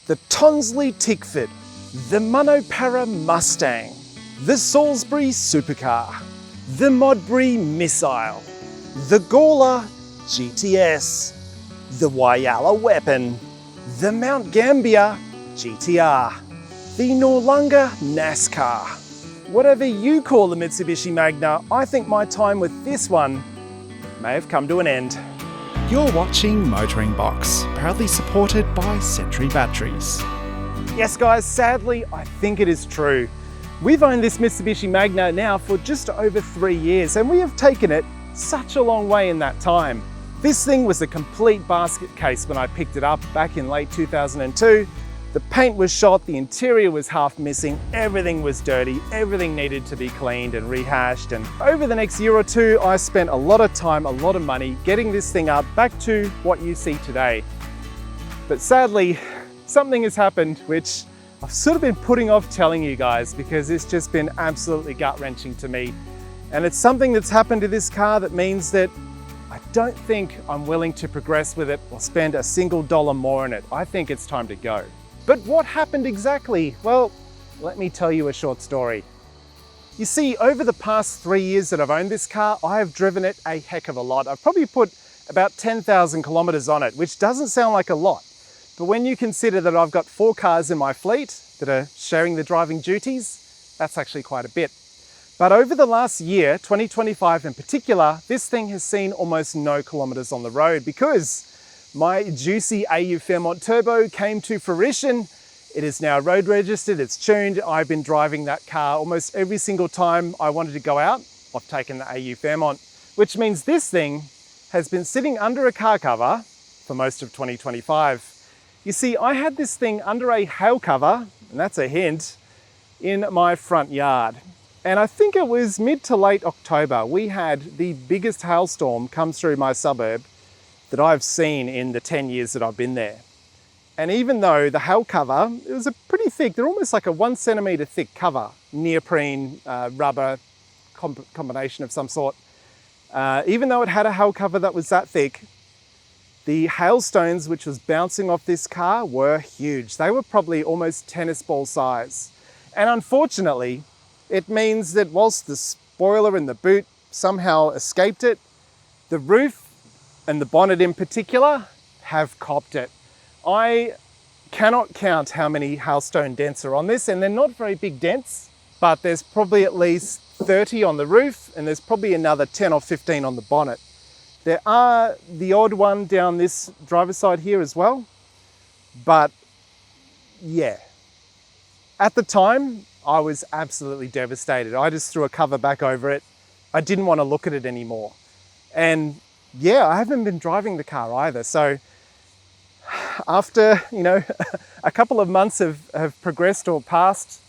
the Tonsley Tickford, the Monopara Mustang, the Salisbury Supercar, the Modbury Missile, the Gawler GTS, the Whyalla Weapon, the Mount Gambier GTR, the Noarlunga NASCAR. Whatever you call the Mitsubishi Magna, I think my time with this one may have come to an end. You're watching MotoringBox, proudly supported by Century Batteries. Yes guys, sadly, I think it is true. We've owned this Mitsubishi Magna now for just over 3 years, and we have taken it such a long way in that time. This thing was a complete basket case when I picked it up back in late 2002. The paint was shot, the interior was half missing, everything was dirty, everything needed to be cleaned and rehashed. And over the next year or two, I spent a lot of time, a lot of money getting this thing up back to what you see today. But sadly, something has happened which I've sort of been putting off telling you guys because it's just been absolutely gut-wrenching to me. And it's something that's happened to this car that means that I don't think I'm willing to progress with it or spend a single dollar more on it. I think it's time to go. But what happened exactly? Well, let me tell you a short story. You see, over the past 3 years that I've owned this car, I have driven it a heck of a lot. I've probably put about 10,000 kilometers on it, which doesn't sound like a lot. But when you consider that I've got 4 cars in my fleet that are sharing the driving duties, that's actually quite a bit. But over the last year, 2025 in particular, this thing has seen almost no kilometers on the road because my juicy AU Fairmont Turbo came to fruition. It is now road registered, it's tuned. I've been driving that car almost every single time I wanted to go out. I've taken the AU Fairmont, which means this thing has been sitting under a car cover for most of 2025. You see, I had this thing under a hail cover, and that's a hint, in my front yard. And I think it was mid to late October, we had the biggest hailstorm come through my suburb that I've seen in the 10 years that I've been there. And even though the hail cover, it was a pretty thick, they're almost like a 1 centimeter thick cover, neoprene, rubber combination of some sort. Even though it had a hail cover that was that thick, the hailstones which was bouncing off this car were huge. They were probably almost tennis ball size. And unfortunately, it means that whilst the spoiler and the boot somehow escaped it, the roof and the bonnet in particular have copped it. I cannot count how many hailstone dents are on this, and they're not very big dents, but there's probably at least 30 on the roof, and there's probably another 10 or 15 on the bonnet. There are the odd one down this driver's side here as well, but yeah. At the time, I was absolutely devastated. I just threw a cover back over it. I didn't want to look at it anymore. And yeah, I haven't been driving the car either. So after, a couple of months have progressed or passed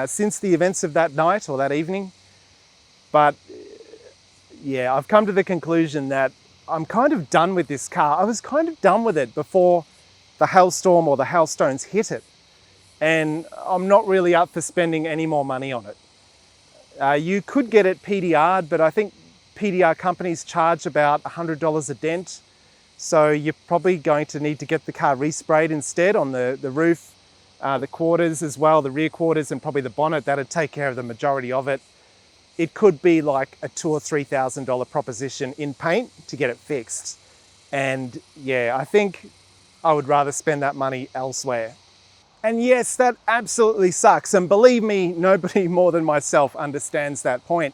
since the events of that night or that evening. But yeah, I've come to the conclusion that I'm kind of done with this car. I was kind of done with it before the hailstorm or the hailstones hit it. And I'm not really up for spending any more money on it. You could get it PDR'd, but I think PDR companies charge about $100 a dent. So you're probably going to need to get the car resprayed instead on the roof, the quarters as well, the rear quarters, and probably the bonnet. That'd take care of the majority of it. It could be like a $2,000 or $3,000 proposition in paint to get it fixed. And yeah, I think I would rather spend that money elsewhere. And yes, that absolutely sucks. And believe me, nobody more than myself understands that point.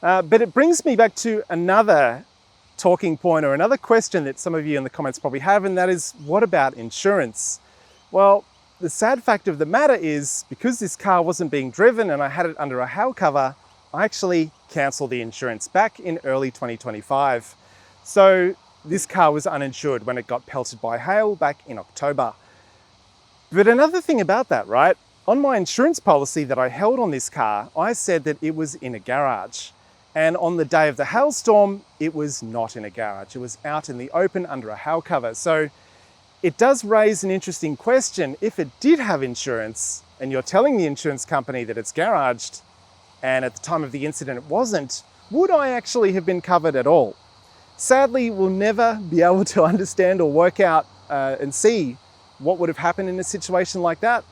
But it brings me back to another talking point or another question that some of you in the comments probably have, and that is, what about insurance? Well, the sad fact of the matter is, because this car wasn't being driven and I had it under a hail cover, I actually canceled the insurance back in early 2025. So this car was uninsured when it got pelted by hail back in October. But another thing about that, right? On my insurance policy that I held on this car, I said that it was in a garage. And on the day of the hailstorm, it was not in a garage. It was out in the open under a hail cover. So it does raise an interesting question. If it did have insurance and you're telling the insurance company that it's garaged, and at the time of the incident it wasn't, would I actually have been covered at all? Sadly, we'll never be able to understand or work out and see what would have happened in a situation like that.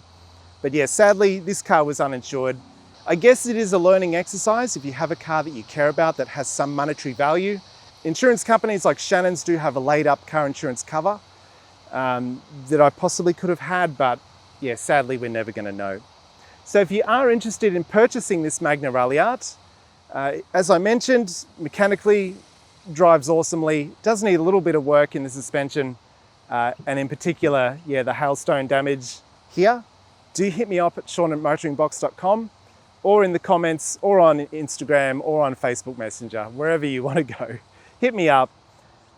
But yeah, sadly, this car was uninsured. I guess it is a learning exercise if you have a car that you care about that has some monetary value. Insurance companies like Shannon's do have a laid up car insurance cover that I possibly could have had, but yeah, sadly, we're never going to know. So if you are interested in purchasing this Magna Ralliart, as I mentioned, mechanically drives awesomely, does need a little bit of work in the suspension, and in particular, yeah, the hailstone damage here. Do hit me up at Sean@motoringbox.com, or in the comments, or on Instagram, or on Facebook Messenger, wherever you want to go. Hit me up.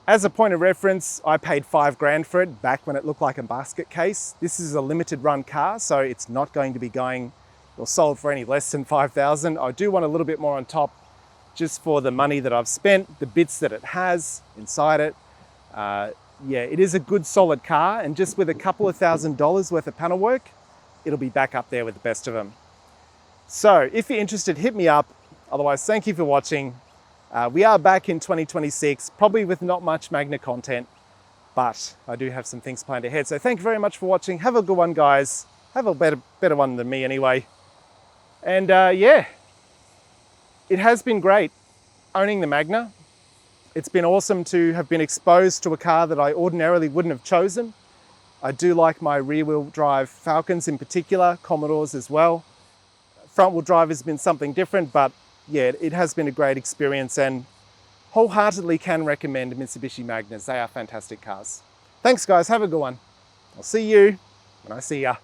As a point of reference, I paid $5,000 for it back when it looked like a basket case. This is a limited run car, so it's not going to be going or sold for any less than $5,000. I do want a little bit more on top just for the money that I've spent, the bits that it has inside it. Yeah, it is a good solid car, and just with a couple of $1,000s worth of panel work, it'll be back up there with the best of them. So if you're interested, hit me up. Otherwise, thank you for watching. We are back in 2026, probably with not much Magna content, but I do have some things planned ahead. So thank you very much for watching. Have a good one, guys. Have a better one than me anyway. And yeah, it has been great owning the Magna. It's been awesome to have been exposed to a car that I ordinarily wouldn't have chosen. I do like my rear-wheel drive Falcons in particular, Commodores as well. Front-wheel drive has been something different, but yeah, it has been a great experience, and wholeheartedly can recommend Mitsubishi Magnas. They are fantastic cars. Thanks guys, have a good one. I'll see you when I see ya.